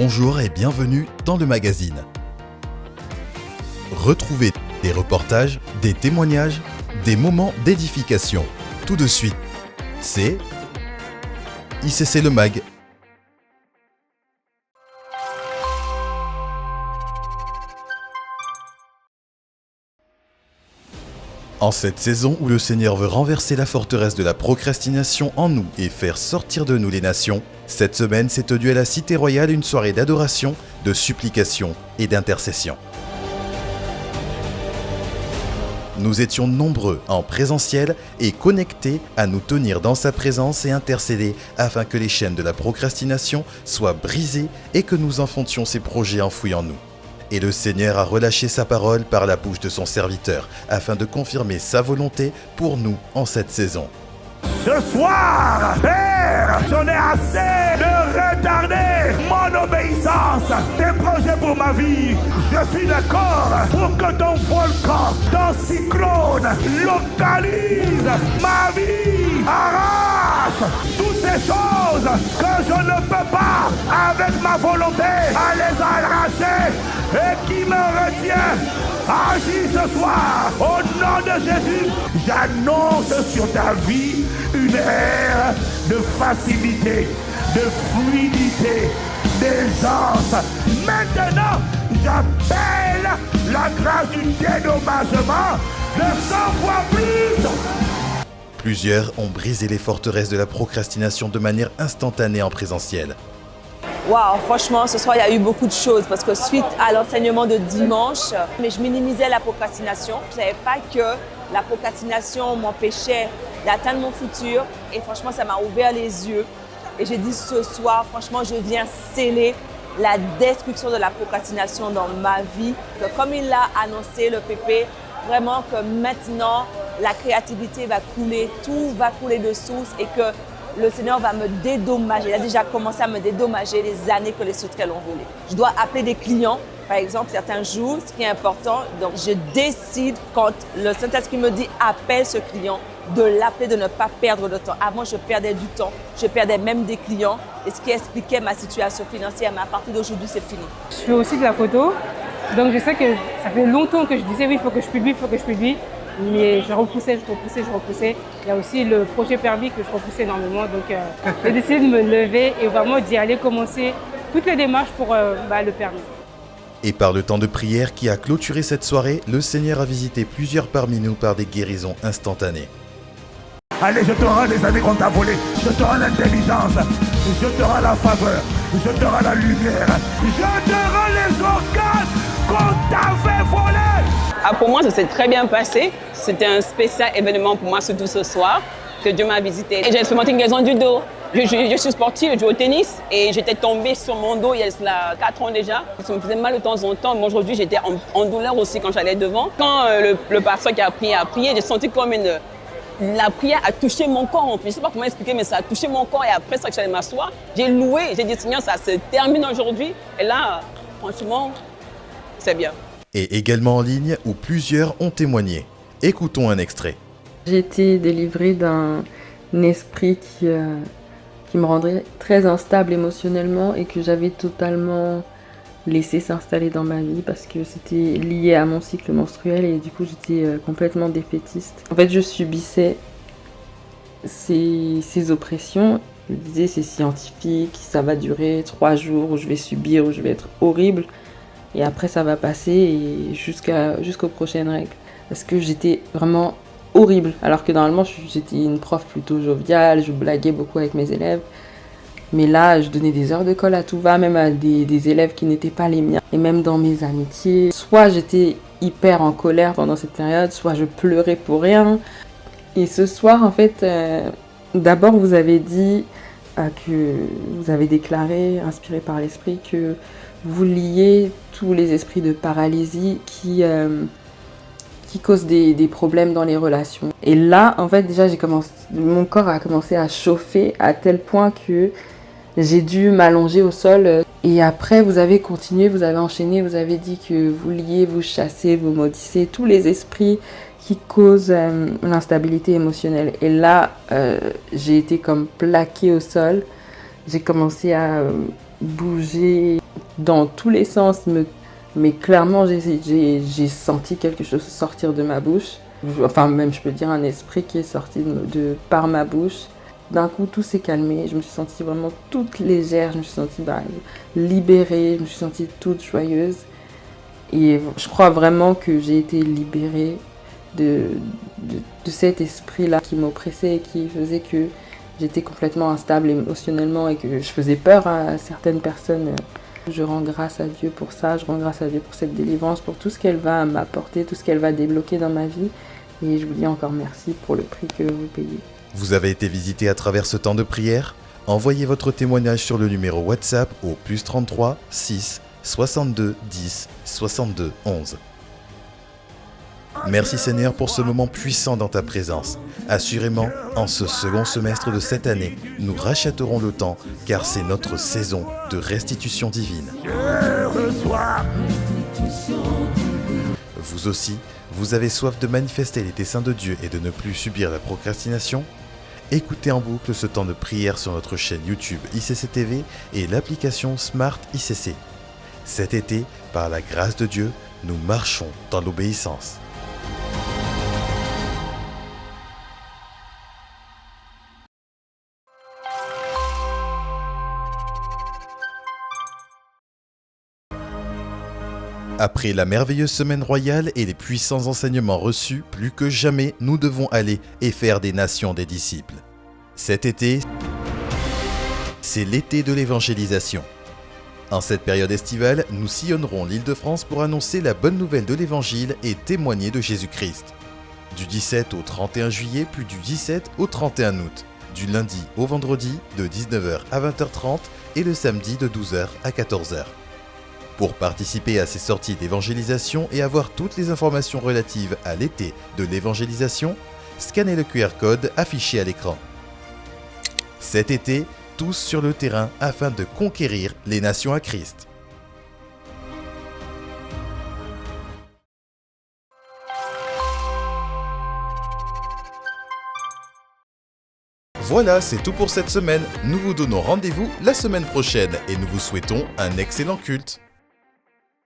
Bonjour et bienvenue dans le magazine. Retrouvez des reportages, des témoignages, des moments d'édification. Tout de suite, c'est ICC Le Mag. En cette saison où le Seigneur veut renverser la forteresse de la procrastination en nous et faire sortir de nous les nations, cette semaine s'est tenue à la Cité Royale une soirée d'adoration, de supplication et d'intercession. Nous étions nombreux en présentiel et connectés à nous tenir dans sa présence et intercéder afin que les chaînes de la procrastination soient brisées et que nous enfoncions ces projets enfouis en nous. Et le Seigneur a relâché sa parole par la bouche de son serviteur, afin de confirmer sa volonté pour nous en cette saison. Ce soir, Père, j'en ai assez de retarder mon obéissance, tes projets pour ma vie. Je suis d'accord pour que ton volcan, ton cyclone, localise ma vie, arrache toutes ces choses que je ne peux pas, avec ma volonté, à les arracher et qui me retient. Agis ce soir, au nom de Jésus, j'annonce sur ta vie une ère de facilité, de fluidité, d'aisance. Maintenant, j'appelle la grâce du dédommagement de 100 fois plus. Plusieurs ont brisé les forteresses de la procrastination de manière instantanée en présentiel. Waouh, franchement, ce soir, il y a eu beaucoup de choses parce que suite à l'enseignement de dimanche, mais je minimisais la procrastination. Je ne savais pas que la procrastination m'empêchait d'atteindre mon futur et franchement, ça m'a ouvert les yeux. Et j'ai dit ce soir, franchement, je viens sceller la destruction de la procrastination dans ma vie. Que comme il l'a annoncé, le PP, vraiment que maintenant, la créativité va couler, tout va couler de source et que le Seigneur va me dédommager. Il a déjà commencé à me dédommager les années que les sauterelles ont volées. Je dois appeler des clients, par exemple, certains jours, ce qui est important. Donc, je décide, quand le Saint-Esprit me dit « appelle ce client », de l'appeler, de ne pas perdre de temps. Avant, je perdais du temps, je perdais même des clients, et ce qui expliquait ma situation financière. Mais à partir d'aujourd'hui, c'est fini. Je fais aussi de la photo, donc je sais que ça fait longtemps que je disais « oui, il faut que je publie ». Mais je repoussais. Il y a aussi le projet permis que je repoussais énormément. Donc, j'ai décidé de me lever et vraiment d'y aller commencer toutes les démarches pour le permis. Et par le temps de prière qui a clôturé cette soirée, le Seigneur a visité plusieurs parmi nous par des guérisons instantanées. Allez, je te rends les années qu'on t'a volées, je te rends l'intelligence, je te rends la faveur, je te rends la lumière, je te rends les organes qu'on t'avait volés. Pour moi, ça s'est très bien passé. C'était un spécial événement pour moi, surtout ce soir, que Dieu m'a visité. Et j'ai expérimenté une guérison du dos. Je suis sportive, je joue au tennis et j'étais tombée sur mon dos il y a 4 ans déjà. Ça me faisait mal de temps en temps. Mais aujourd'hui, j'étais en douleur aussi quand j'allais devant. Quand le pasteur qui a prié, j'ai senti comme la prière a touché mon corps. Je ne sais pas comment expliquer, mais ça a touché mon corps. Et après ça, que j'allais m'asseoir, j'ai loué. J'ai dit, Seigneur, ça se termine aujourd'hui. Et là, franchement, c'est bien. Et également en ligne où plusieurs ont témoigné. Écoutons un extrait. J'ai été délivrée d'un esprit qui me rendait très instable émotionnellement et que j'avais totalement laissé s'installer dans ma vie parce que c'était lié à mon cycle menstruel et du coup j'étais complètement défaitiste. En fait, je subissais ces oppressions. Je me disais c'est scientifique, ça va durer 3 jours où je vais subir, où je vais être horrible. Et après, ça va passer et jusqu'aux prochaines règles. Parce que j'étais vraiment horrible. Alors que normalement, j'étais une prof plutôt joviale, je blaguais beaucoup avec mes élèves. Mais là, je donnais des heures de colle à tout va, même à des élèves qui n'étaient pas les miens. Et même dans mes amitiés, soit j'étais hyper en colère pendant cette période, soit je pleurais pour rien. Et ce soir, en fait, d'abord, vous avez dit que vous avez déclaré, inspiré par l'esprit, que vous liez tous les esprits de paralysie qui causent des problèmes dans les relations. Et là, en fait, déjà, mon corps a commencé à chauffer à tel point que j'ai dû m'allonger au sol. Et après, vous avez continué, vous avez enchaîné, vous avez dit que vous liez, vous chassez, vous maudissez tous les esprits qui causent l'instabilité émotionnelle. Et là, j'ai été comme plaquée au sol. J'ai commencé à bouger dans tous les sens, mais clairement j'ai senti quelque chose sortir de ma bouche. Enfin même je peux dire un esprit qui est sorti par ma bouche. D'un coup tout s'est calmé, je me suis sentie vraiment toute légère, je me suis sentie libérée, je me suis sentie toute joyeuse. Et je crois vraiment que j'ai été libérée de cet esprit-là qui m'oppressait et qui faisait que j'étais complètement instable émotionnellement et que je faisais peur à certaines personnes. Je rends grâce à Dieu pour ça, je rends grâce à Dieu pour cette délivrance, pour tout ce qu'elle va m'apporter, tout ce qu'elle va débloquer dans ma vie. Et je vous dis encore merci pour le prix que vous payez. Vous avez été visité à travers ce temps de prière? Envoyez votre témoignage sur le numéro WhatsApp au +33 6 62 10 62 11. Merci Seigneur pour ce moment puissant dans ta présence. Assurément, en ce second semestre de cette année, nous rachèterons le temps car c'est notre saison de restitution divine. Vous aussi, vous avez soif de manifester les desseins de Dieu et de ne plus subir la procrastination? Écoutez en boucle ce temps de prière sur notre chaîne YouTube ICC TV et l'application Smart ICC. Cet été, par la grâce de Dieu, nous marchons dans l'obéissance. Après la merveilleuse semaine royale et les puissants enseignements reçus, plus que jamais, nous devons aller et faire des nations des disciples. Cet été, c'est l'été de l'évangélisation. En cette période estivale, nous sillonnerons l'Île-de-France pour annoncer la bonne nouvelle de l'Évangile et témoigner de Jésus-Christ. Du 17 au 31 juillet, puis du 17 au 31 août. Du lundi au vendredi, de 19h à 20h30 et le samedi de 12h à 14h. Pour participer à ces sorties d'évangélisation et avoir toutes les informations relatives à l'été de l'évangélisation, scannez le QR code affiché à l'écran. Cet été, tous sur le terrain afin de conquérir les nations à Christ. Voilà, c'est tout pour cette semaine. Nous vous donnons rendez-vous la semaine prochaine et nous vous souhaitons un excellent culte.